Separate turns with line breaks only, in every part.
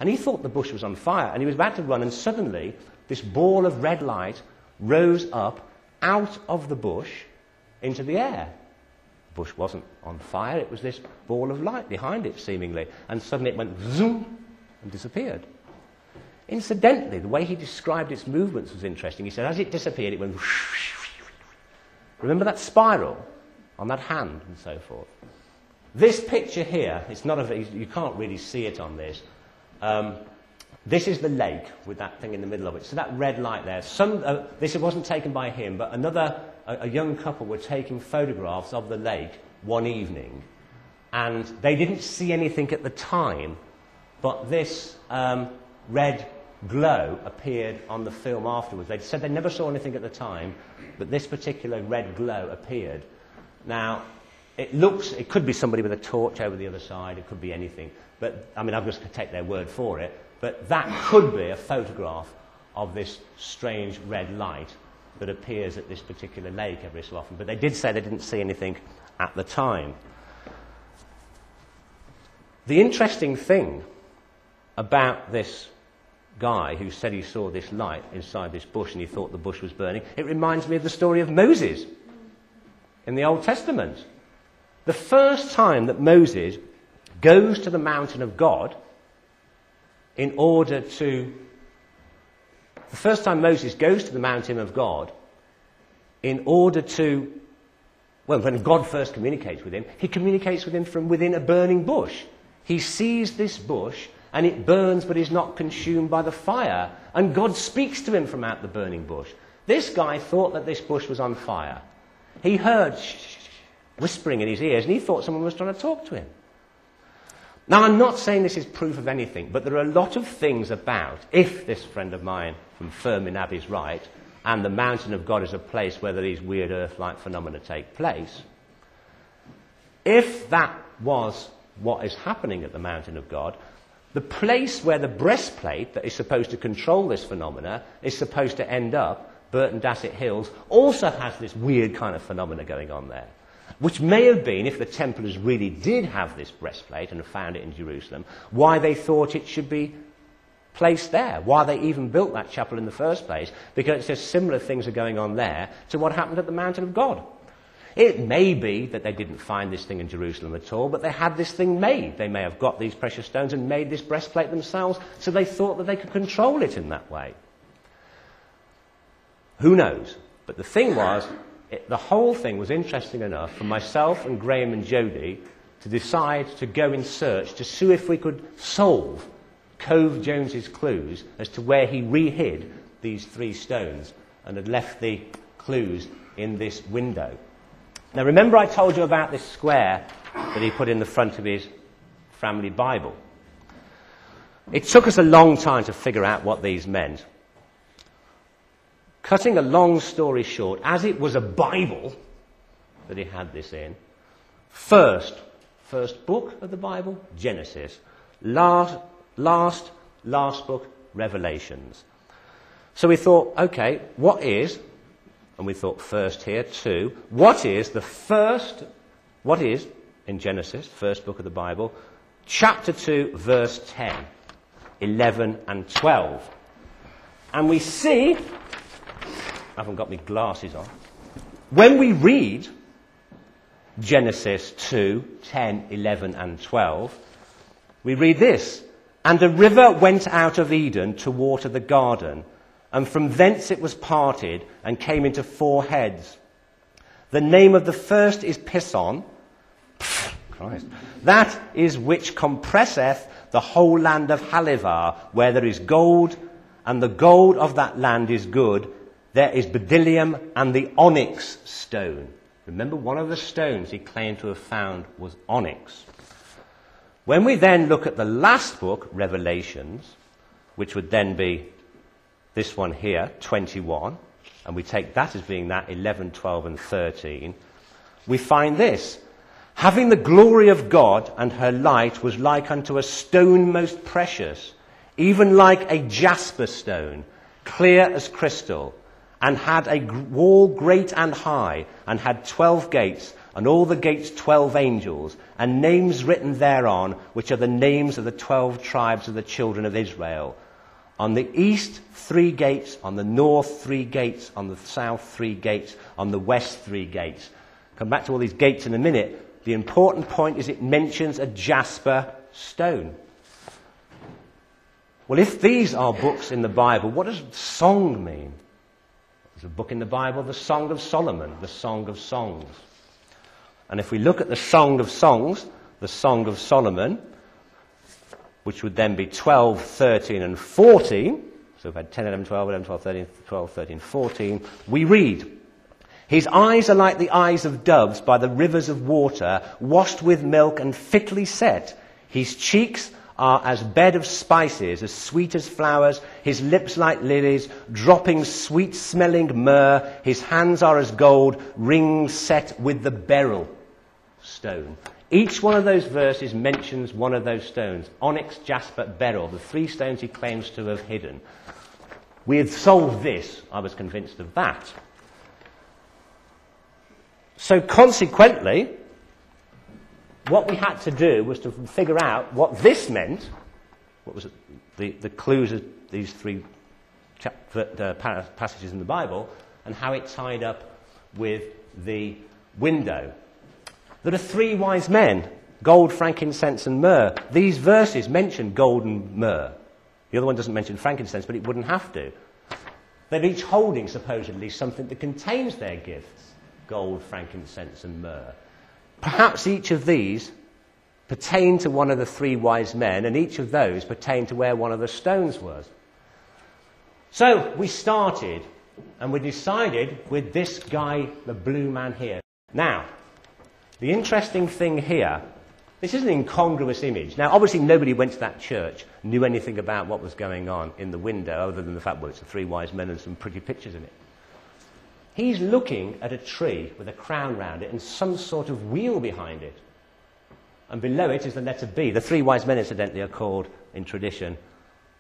And he thought the bush was on fire, and he was about to run, and suddenly this ball of red light rose up out of the bush into the air. The bush wasn't on fire, it was this ball of light behind it, seemingly. And suddenly it went zoom and disappeared. Incidentally, the way he described its movements was interesting. He said as it disappeared, it went whoosh. Remember that spiral on that hand and so forth? This picture here, it's not you can't really see it on this. This is the lake with that thing in the middle of it. So that red light there. This wasn't taken by him, but a young couple were taking photographs of the lake one evening, and they didn't see anything at the time, but this red glow appeared on the film afterwards. They said they never saw anything at the time, but this particular red glow appeared. Now, it could be somebody with a torch over the other side, it could be anything, but I mean, I'm just going to take their word for it, but that could be a photograph of this strange red light that appears at this particular lake every so often. But they did say they didn't see anything at the time. The interesting thing about this guy who said he saw this light inside this bush and he thought the bush was burning, it reminds me of the story of Moses in the Old Testament. The first time that Moses goes to the mountain of God when God first communicates with him, he communicates with him from within a burning bush. He sees this bush, and it burns but is not consumed by the fire. And God speaks to him from out the burning bush. This guy thought that this bush was on fire. He heard whispering in his ears, and he thought someone was trying to talk to him. Now, I'm not saying this is proof of anything, but there are a lot of things about, if this friend of mine from Ferminab is right, and the mountain of God is a place where these weird earth-like phenomena take place, if that was what is happening at the mountain of God, the place where the breastplate that is supposed to control this phenomena is supposed to end up, Burton Dassett Hills, also has this weird kind of phenomena going on there. Which may have been, if the Templars really did have this breastplate and have found it in Jerusalem, why they thought it should be placed there, why they even built that chapel in the first place, because it says similar things are going on there to what happened at the mountain of God. It may be that they didn't find this thing in Jerusalem at all, but they had this thing made. They may have got these precious stones and made this breastplate themselves, so they thought that they could control it in that way. Who knows? But the thing was, the whole thing was interesting enough for myself and Graham and Jody to decide to go in search to see if we could solve Cove Jones's clues as to where he re-hid these 3 stones and had left the clues in this window. Now, remember I told you about this square that he put in the front of his family Bible? It took us a long time to figure out what these meant. Cutting a long story short, as it was a Bible that he had this in, first book of the Bible, Genesis. Last book, Revelations. So we thought, okay, what is, and we thought first here, 2, what is in Genesis, first book of the Bible, chapter 2, verse 10, 11 and 12. And we see, I haven't got my glasses on, when we read Genesis 2, 10, 11 and 12, we read this: "And a river went out of Eden to water the garden, and from thence it was parted and came into 4 heads. The name of the first is Pison, Christ, that is which compresseth the whole land of Halivar, where there is gold, and the gold of that land is good. There is bdellium and the onyx stone." Remember, one of the stones he claimed to have found was onyx. When we then look at the last book, Revelations, which would then be this one here, 21, and we take that as being that 11, 12 and 13, we find this: "Having the glory of God, and her light was like unto a stone most precious, even like a jasper stone, clear as crystal, and had a wall great and high, and had 12 gates, and all the gates 12 angels, and names written thereon, which are the names of the 12 tribes of the children of Israel. On the east 3 gates, on the north 3 gates, on the south 3 gates, on the west 3 gates. Come back to all these gates in a minute. The important point is it mentions a jasper stone. Well, if these are books in the Bible, what does song mean? There's a book in the Bible, the Song of Solomon, the Song of Songs. And if we look at the Song of Songs, the Song of Solomon, which would then be 12, 13, and 14, so we've had 10, 11, 12, 11, 12, 13, 12, 13, 14, we read, his eyes are like the eyes of doves by the rivers of water, washed with milk and fitly set. His cheeks are as bed of spices, as sweet as flowers, his lips like lilies, dropping sweet-smelling myrrh. His hands are as gold, rings set with the beryl stone. Each one of those verses mentions one of those stones. Onyx, jasper, beryl, the 3 stones he claims to have hidden. We had solved this. I was convinced of that. So consequently, what we had to do was to figure out what this meant, what was it, the clues of these 3 passages in the Bible, and how it tied up with the window. There are 3 wise men, gold, frankincense, and myrrh. These verses mention gold and myrrh. The other one doesn't mention frankincense, but it wouldn't have to. They're each holding, supposedly, something that contains their gifts, gold, frankincense, and myrrh. Perhaps each of these pertain to one of the 3 wise men, and each of those pertain to where one of the stones was. So we started, and we decided with this guy, the blue man here. Now, the interesting thing here, this is an incongruous image. Now, obviously nobody went to that church, knew anything about what was going on in the window, other than the fact, well, it's the 3 wise men and some pretty pictures in it. He's looking at a tree with a crown round it and some sort of wheel behind it. And below it is the letter B. The 3 wise men, incidentally, are called, in tradition,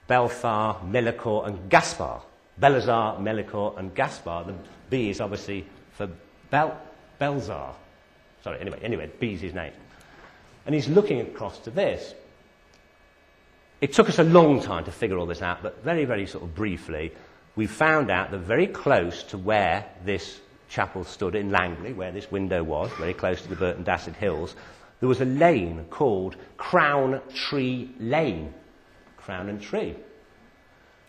Belthar, Melchior, and Gaspar. Belazar, Melchior, and Gaspar. The B is obviously for Belzar. Sorry, anyway, B is his name. And he's looking across to this. It took us a long time to figure all this out, but very, very sort of briefly, we found out that very close to where this chapel stood in Langley, where this window was, very close to the Burton Dasset Hills, there was a lane called Crown Tree Lane. Crown and Tree.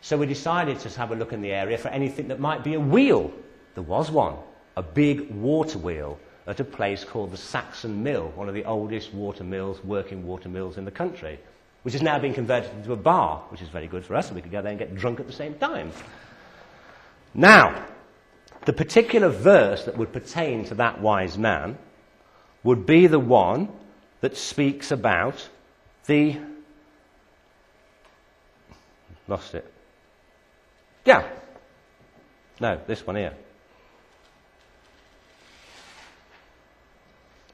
So we decided to have a look in the area for anything that might be a wheel. There was one, a big water wheel at a place called the Saxon Mill, one of the oldest water mills, working water mills in the country, which has now been converted into a bar, which is very good for us, and we could go there and get drunk at the same time. Now, the particular verse that would pertain to that wise man would be the one that speaks about the... Lost it. Yeah. No, this one here.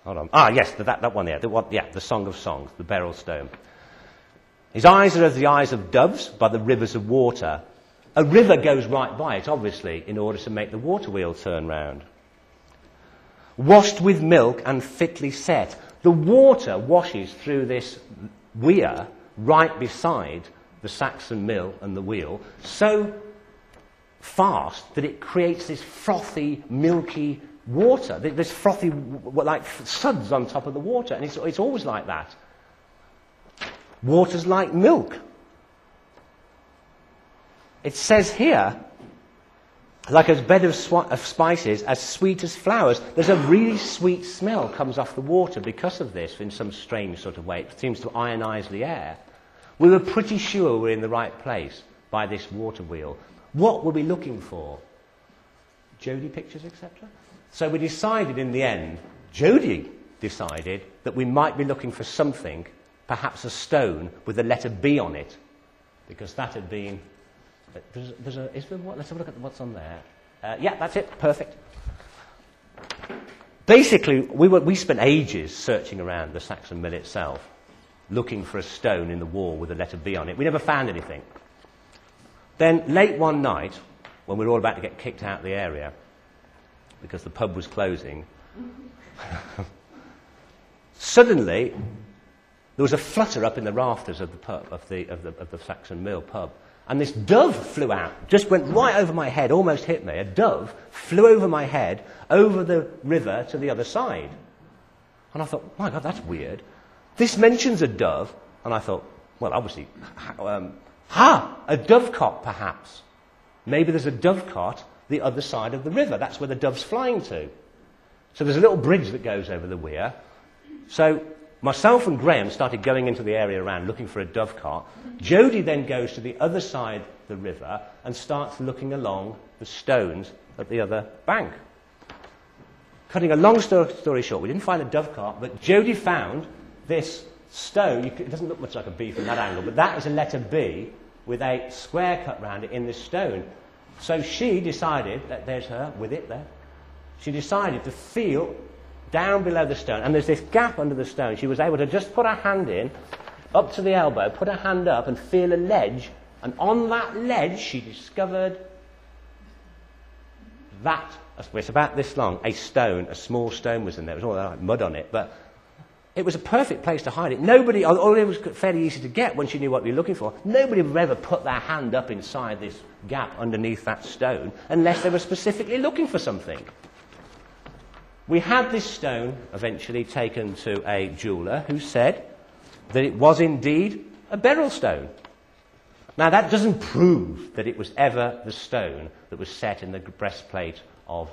Hold on. Ah, yes, that one there. The Song of Songs, the beryl stone. His eyes are as the eyes of doves by the rivers of water. A river goes right by it, obviously, in order to make the water wheel turn round. Washed with milk and fitly set. The water washes through this weir right beside the Saxon mill and the wheel so fast that it creates this frothy, milky water. This frothy, like suds on top of the water, and it's always like that. Water's like milk. It says here, like a bed of spices, as sweet as flowers. There's a really sweet smell comes off the water because of this in some strange sort of way. It seems to ionize the air. We were pretty sure we're in the right place by this water wheel. What were we looking for? Jody pictures, etc.? So we decided in the end, Jody decided that we might be looking for something, perhaps a stone with the letter B on it, because that had been... Let's have a look at what's on there. Yeah, that's it. Perfect. Basically, we spent ages searching around the Saxon mill itself, looking for a stone in the wall with the letter B on it. We never found anything. Then, late one night, when we were all about to get kicked out of the area, because the pub was closing, Suddenly, there was a flutter up in the rafters of the pub, of the Saxon Mill pub, and this dove flew out, just went right over my head, almost hit me. A dove flew over my head, over the river to the other side. And I thought, my God, that's weird. This mentions a dove, and I thought, well, obviously, a dovecot, perhaps. Maybe there's a dovecot the other side of the river. That's where the dove's flying to. So there's a little bridge that goes over the weir. So myself and Graham started going into the area around looking for a dovecot. Jody then goes to the other side of the river and starts looking along the stones at the other bank. Cutting a long story short, we didn't find a dovecot, but Jody found this stone. It doesn't look much like a B from that angle, but that is a letter B with a square cut round it in this stone. So she decided, there's her with it there, she decided to feel down below the stone, and there's this gap under the stone. She was able to just put her hand in, up to the elbow, put her hand up and feel a ledge, and on that ledge she discovered that, it's about this long, a stone, a small stone was in there. It was all like mud on it, but it was a perfect place to hide it. Nobody, although it was fairly easy to get when she knew what we were looking for, nobody would ever put their hand up inside this gap underneath that stone unless they were specifically looking for something. We had this stone eventually taken to a jeweller who said that it was indeed a beryl stone. Now, that doesn't prove that it was ever the stone that was set in the breastplate of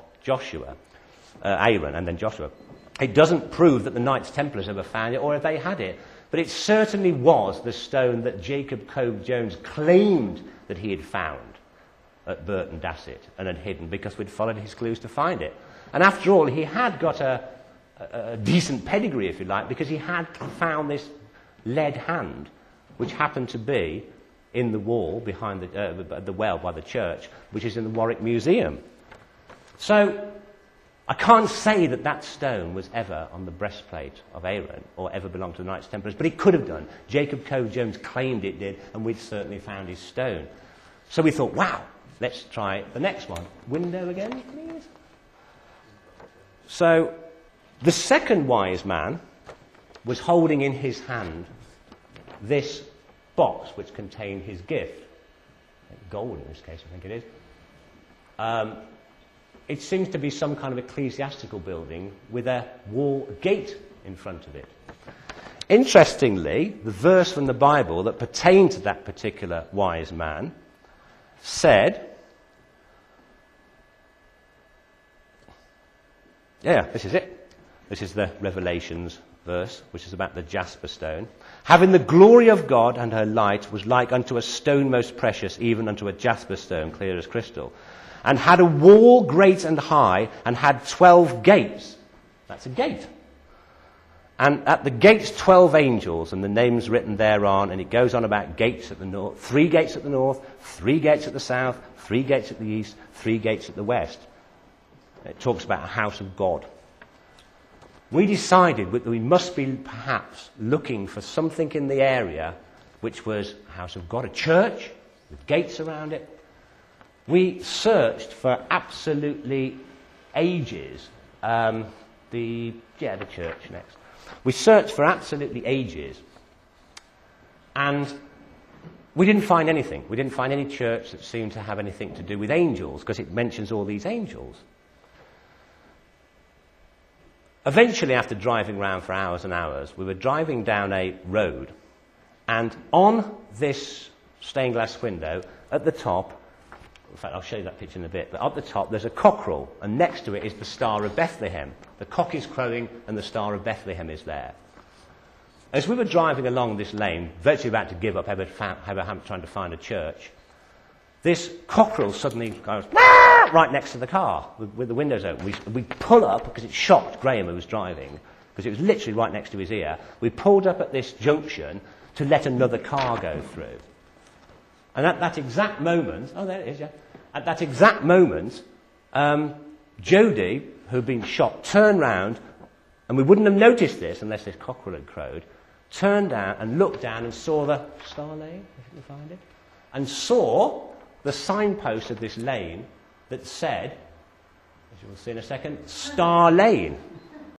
Aaron and then Joshua. It doesn't prove that the Knights Templars ever found it or if they had it, but it certainly was the stone that Jacob Cove-Jones claimed that he had found at Burton Dasset and had hidden because we'd followed his clues to find it. And after all, he had got a decent pedigree, if you like, because he had found this lead hand, which happened to be in the wall behind the well by the church, which is in the Warwick Museum. So I can't say that that stone was ever on the breastplate of Aaron or ever belonged to the Knights Templars, but it could have done. Jacob Cove-Jones claimed it did, and we'd certainly found his stone. So we thought, wow, let's try the next one. Window again, please. So the second wise man was holding in his hand this box which contained his gift. Gold in this case, I think it is. It seems to be some kind of ecclesiastical building with a gate in front of it. Interestingly, the verse from the Bible that pertained to that particular wise man said, this is it. This is the Revelations verse, which is about the jasper stone. Having the glory of God and her light was like unto a stone most precious, even unto a jasper stone, clear as crystal. And had a wall great and high, and had 12 gates. That's a gate. And at the gates 12 angels, and the names written thereon, and it goes on about gates at the north, 3 gates at the north, 3 gates at the south, 3 gates at the east, 3 gates at the west. It talks about a house of God. We decided that we must be perhaps looking for something in the area which was a house of God, a church with gates around it. We searched for absolutely ages. The church next. We searched for absolutely ages, and we didn't find anything. We didn't find any church that seemed to have anything to do with angels, because it mentions all these angels. Eventually, after driving around for hours and hours, we were driving down a road, and on this stained glass window, at the top, in fact, I'll show you that picture in a bit, but up the top there's a cockerel, and next to it is the Star of Bethlehem. The cock is crowing, and the Star of Bethlehem is there. As we were driving along this lane, virtually about to give up, ever trying to find a church, this cockerel suddenly goes right next to the car with the windows open. We pull up, because it shocked Graham, who was driving, because it was literally right next to his ear. We pulled up at this junction to let another car go through. And at that exact moment, there it is, yeah. At that exact moment, Jody, who'd been shot, turned round, and we wouldn't have noticed this unless this cockerel had crowed, turned down and looked down and saw the Star Lane, if you can find it, and saw the signpost of this lane that said, as you will see in a second, Star Lane.